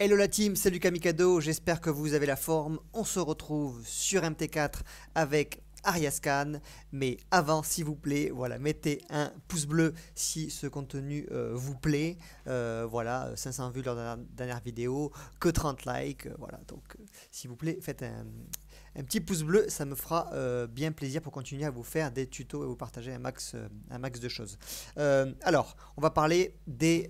Hello la team, c'est Lucas Mikado, j'espère que vous avez la forme. On se retrouve sur MT4 avec Ariascan, mais avant s'il vous plaît, voilà, mettez un pouce bleu si ce contenu vous plaît. Voilà, 500 vues lors de la dernière vidéo, que 30 likes, voilà, donc s'il vous plaît, faites un petit pouce bleu, ça me fera bien plaisir pour continuer à vous faire des tutos et vous partager un max de choses. Alors, on va parler des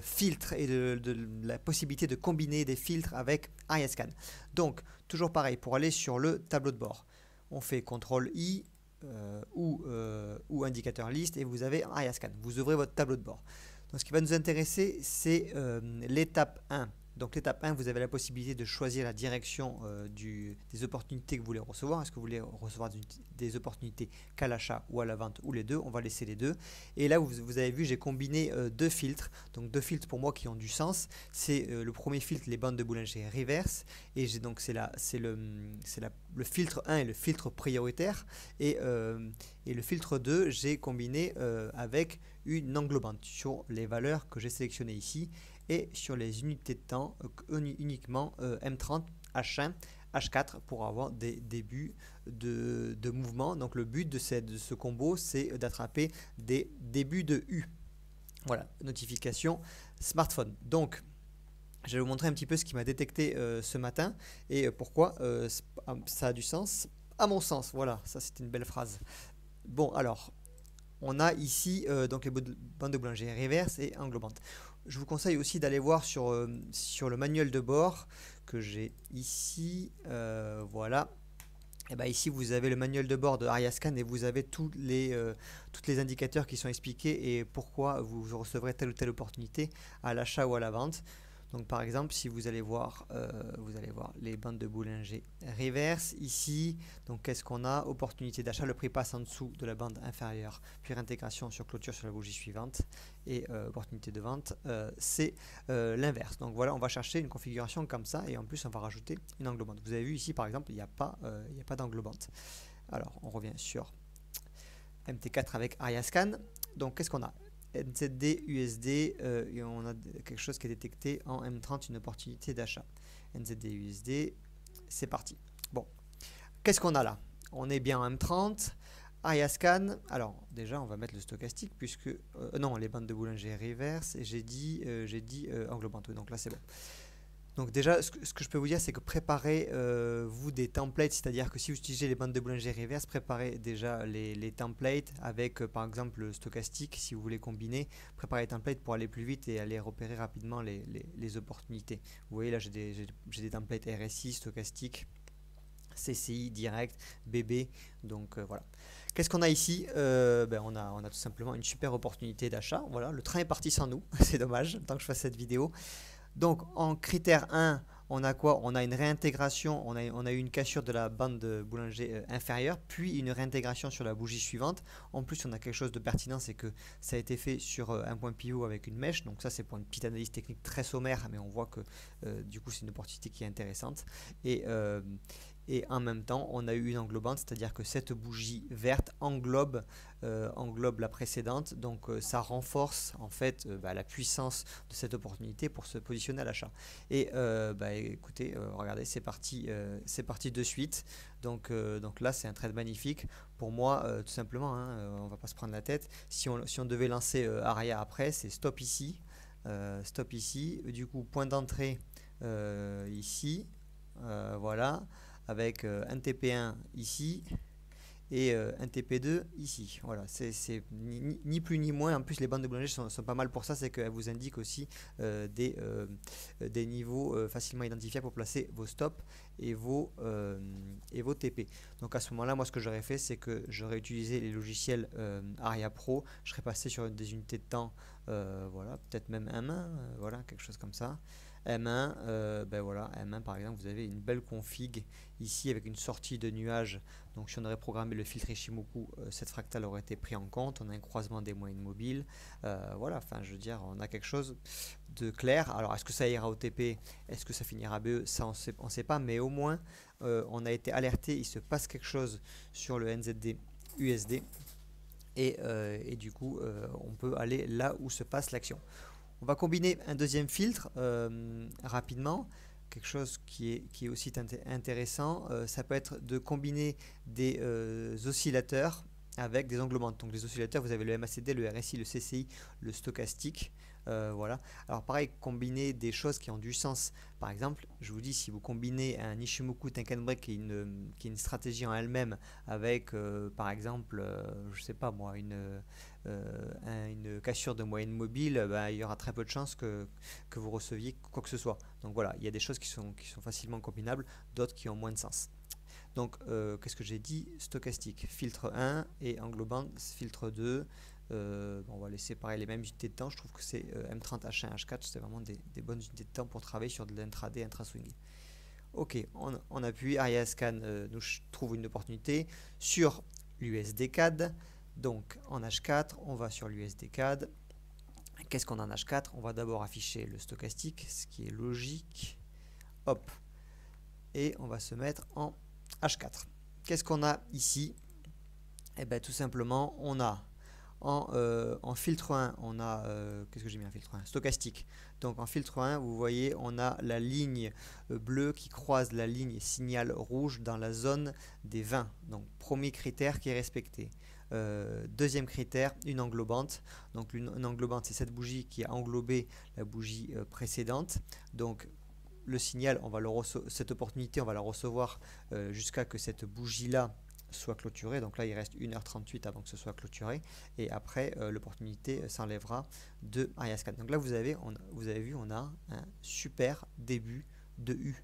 filtres et de la possibilité de combiner des filtres avec Ariascan. Donc, toujours pareil, pour aller sur le tableau de bord, on fait CTRL-I ou indicateur liste et vous avez Ariascan. Vous ouvrez votre tableau de bord. Donc, ce qui va nous intéresser, c'est l'étape 1. Donc l'étape 1, vous avez la possibilité de choisir la direction des opportunités que vous voulez recevoir. Est-ce que vous voulez recevoir des opportunités qu'à l'achat ou à la vente ou les deux? On va laisser les deux. Et là, vous avez vu, j'ai combiné deux filtres. Donc deux filtres pour moi qui ont du sens. C'est le premier filtre, les bandes de boulangerie reverse. Et donc c'est le filtre 1 et le filtre prioritaire. Et le filtre 2, j'ai combiné avec une englobante sur les valeurs que j'ai sélectionnées ici. Et sur les unités de temps, uniquement M30, H1, H4 pour avoir des débuts de mouvement. Donc le but de ce combo, c'est d'attraper des débuts de U. Voilà, notification smartphone. Donc, je vais vous montrer un petit peu ce qui m'a détecté ce matin et pourquoi ça a du sens, à mon sens. Voilà, ça c'est une belle phrase. Bon, alors, on a ici donc les bandes de boulangerie reverse et englobante. Je vous conseille aussi d'aller voir sur le manuel de bord que j'ai ici. Voilà. Et bien ici, vous avez le manuel de bord de Ariascan et vous avez tous les indicateurs qui sont expliqués et pourquoi vous recevrez telle ou telle opportunité à l'achat ou à la vente. Donc par exemple, si vous allez voir les bandes de boulanger reverse ici. Donc qu'est-ce qu'on a? Opportunité d'achat, le prix passe en dessous de la bande inférieure, puis réintégration sur clôture sur la bougie suivante et opportunité de vente, c'est l'inverse. Donc voilà, on va chercher une configuration comme ça et en plus on va rajouter une englobante. Vous avez vu ici par exemple, il n'y a pas d'englobante. Alors on revient sur MT4 avec Ariascan. Donc qu'est-ce qu'on a? NZD, USD, et on a quelque chose qui est détecté en M30, une opportunité d'achat. NZD, USD, c'est parti. Bon, qu'est-ce qu'on a là? On est bien en M30, Ariascan. Alors, déjà, on va mettre le stochastique, puisque... non, les bandes de boulanger reverse, et j'ai dit englobante. Donc là, c'est bon. Donc déjà, ce que je peux vous dire, c'est que préparez vous des templates, c'est-à-dire que si vous utilisez les bandes de boulanger reverse, préparez déjà les templates avec par exemple le stochastique, si vous voulez combiner, préparez les templates pour aller plus vite et aller repérer rapidement les opportunités. Vous voyez là, j'ai des templates RSI, stochastique, CCI, direct, BB, donc voilà. Qu'est-ce qu'on a ici? On a tout simplement une super opportunité d'achat. Voilà, le train est parti sans nous, c'est dommage, le temps que je fasse cette vidéo. Donc en critère 1, on a quoi? On a une réintégration, on a eu une cassure de la bande de boulanger inférieure, puis une réintégration sur la bougie suivante. En plus, on a quelque chose de pertinent, c'est que ça a été fait sur un point pivot avec une mèche. Donc ça, c'est pour une petite analyse technique très sommaire, mais on voit que du coup, c'est une opportunité qui est intéressante. Et en même temps, on a eu une englobante, c'est-à-dire que cette bougie verte englobe la précédente. Donc ça renforce en fait la puissance de cette opportunité pour se positionner à l'achat. Et écoutez, regardez, c'est parti de suite. Donc là, c'est un trade magnifique. Pour moi, tout simplement, on va pas se prendre la tête. Si on devait lancer Aria après, c'est stop ici. Stop ici. Du coup, point d'entrée ici. Voilà. Avec un TP1 ici et un TP2 ici. Voilà, c'est ni plus ni moins. En plus, les bandes de boulanger sont pas mal pour ça, c'est qu'elles vous indiquent aussi des niveaux facilement identifiables pour placer vos stops et vos TP. Donc à ce moment-là, moi ce que j'aurais fait, c'est que j'aurais utilisé les logiciels Aria Pro, je serais passé sur des unités de temps, voilà, peut-être même M1, voilà, quelque chose comme ça. M1, voilà, M1 par exemple, vous avez une belle config ici avec une sortie de nuage. Donc si on aurait programmé le filtre Ishimoku, cette fractale aurait été pris en compte. On a un croisement des moyennes mobiles. Voilà, enfin je veux dire, on a quelque chose de clair. Alors est-ce que ça ira au TP? Est-ce que ça finira BE? Ça on ne sait pas, mais au moins on a été alerté, il se passe quelque chose sur le NZD USD. Et du coup, on peut aller là où se passe l'action. On va combiner un deuxième filtre rapidement. Quelque chose qui est aussi intéressant, ça peut être de combiner des oscillateurs avec des englobantes. Donc les oscillateurs, vous avez le MACD, le RSI, le CCI, le stochastique. Voilà. Alors pareil, combiner des choses qui ont du sens. Par exemple, je vous dis, si vous combinez un Ishimoku Tenkan-Break qui est une stratégie en elle-même avec, par exemple, je sais pas moi, une cassure de moyenne mobile, il y aura très peu de chances que vous receviez quoi que ce soit. Donc voilà, il y a des choses qui sont facilement combinables, d'autres qui ont moins de sens. Donc, qu'est-ce que j'ai dit? Stochastique, filtre 1 et englobant filtre 2. On va laisser pareil les mêmes unités de temps. Je trouve que c'est M30, H1, H4, c'est vraiment des bonnes unités de temps pour travailler sur de l'intraday, intra-swing. Ok, on appuie. Ariascan nous trouve une opportunité sur l'USD CAD. Donc en H4, on va sur l'USD CAD. Qu'est-ce qu'on a en H4? On va d'abord afficher le stochastique, ce qui est logique. Hop. Et on va se mettre en H4. Qu'est-ce qu'on a ici? Eh bien tout simplement, on a en filtre 1, on a, qu'est-ce que j'ai mis en filtre 1? Stochastique. Donc en filtre 1, vous voyez, on a la ligne bleue qui croise la ligne signal rouge dans la zone des 20. Donc premier critère qui est respecté. Deuxième critère, une englobante. Donc une englobante, c'est cette bougie qui a englobé la bougie précédente. Donc le signal, cette opportunité, on va la recevoir jusqu'à que cette bougie-là soit clôturée. Donc là, il reste 1h38 avant que ce soit clôturé. Et après, l'opportunité s'enlèvera de Ariascan. Donc là, vous avez vu, on a un super début de U.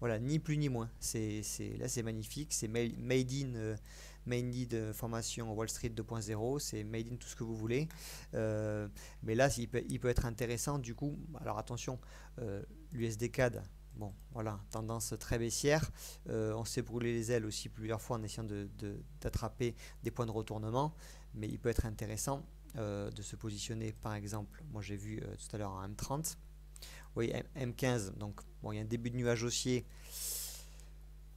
Voilà, ni plus ni moins. Là, c'est magnifique. C'est made in formation Wall Street 2.0. C'est made in tout ce que vous voulez. Mais là, il peut être intéressant. Du coup, alors attention, l'USD CAD. Bon, voilà, tendance très baissière. On s'est brûlé les ailes aussi plusieurs fois en essayant d'attraper des points de retournement. Mais il peut être intéressant de se positionner, par exemple, moi j'ai vu tout à l'heure en M30. Oui, M15, donc bon, il y a un début de nuage haussier.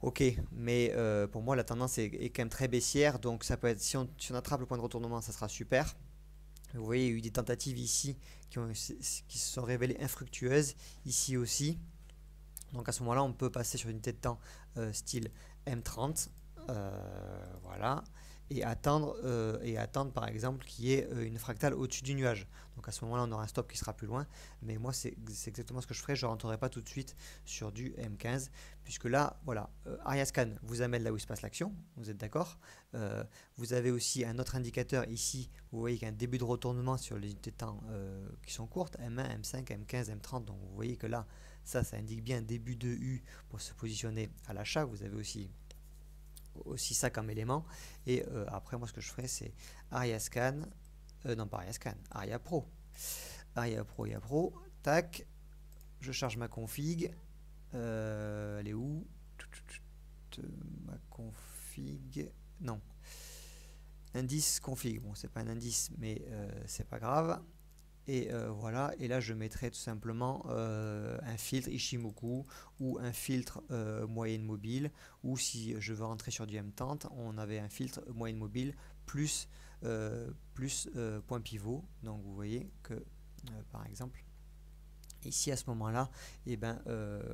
Ok, mais pour moi la tendance est quand même très baissière. Donc ça peut être, si on attrape le point de retournement, ça sera super. Vous voyez, il y a eu des tentatives ici qui se sont révélées infructueuses. Ici aussi. Donc à ce moment-là, on peut passer sur une unité de temps style M30, voilà, et attendre par exemple qu'il y ait une fractale au-dessus du nuage. Donc à ce moment-là, on aura un stop qui sera plus loin. Mais moi, c'est exactement ce que je ferai. Je ne rentrerai pas tout de suite sur du M15, puisque là, voilà, Ariascan vous amène là où il se passe l'action. Vous êtes d'accord? Vous avez aussi un autre indicateur ici. Vous voyez qu'il y a un début de retournement sur les unités de temps qui sont courtes, M1, M5, M15, M30. Donc vous voyez que là, ça indique bien un début de U pour se positionner à l'achat. Vous avez aussi ça comme élément. Et après, moi, ce que je ferai, c'est Ariascan, non pas Ariascan, Aria Pro. Aria Pro, tac, je charge ma config. Elle est où? Ma config, non. Indice config, bon, c'est pas un indice, mais c'est pas grave. Et voilà, et là je mettrai tout simplement un filtre Ishimoku ou un filtre moyenne mobile, ou si je veux rentrer sur du M30, on avait un filtre moyenne mobile plus point pivot. Donc vous voyez que par exemple ici à ce moment-là, eh ben,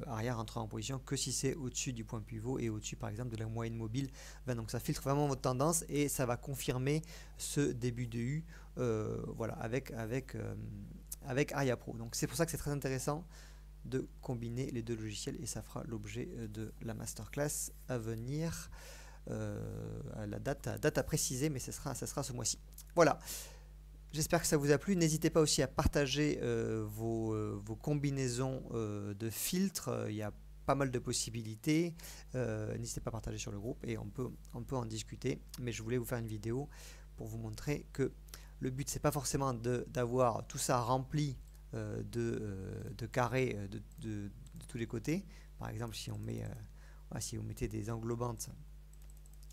Aria rentrera en position que si c'est au-dessus du point pivot et au-dessus par exemple de la moyenne mobile. Ben, donc ça filtre vraiment votre tendance et ça va confirmer ce début de U, voilà, avec Aria Pro. Donc c'est pour ça que c'est très intéressant de combiner les deux logiciels et ça fera l'objet de la masterclass à venir. La date à préciser, mais ça sera ce mois-ci. Voilà. J'espère que ça vous a plu. N'hésitez pas aussi à partager vos combinaisons de filtres. Il y a pas mal de possibilités. N'hésitez pas à partager sur le groupe et on peut en discuter. Mais je voulais vous faire une vidéo pour vous montrer que le but, c'est pas forcément d'avoir tout ça rempli de carrés de tous les côtés. Par exemple, si vous mettez des englobantes,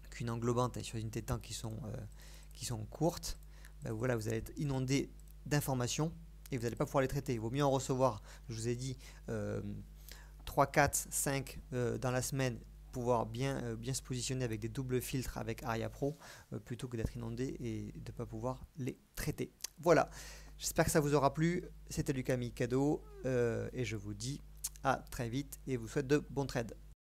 qu'une englobante est sur une unité de temps qui sont courtes, ben voilà, vous allez être inondé d'informations et vous n'allez pas pouvoir les traiter. Il vaut mieux en recevoir, je vous ai dit, 3, 4, 5 dans la semaine, pouvoir bien se positionner avec des doubles filtres avec Aria Pro, plutôt que d'être inondé et de ne pas pouvoir les traiter. Voilà, J'espère que ça vous aura plu. C'était Lucas Mikado et je vous dis à très vite et vous souhaite de bons trades.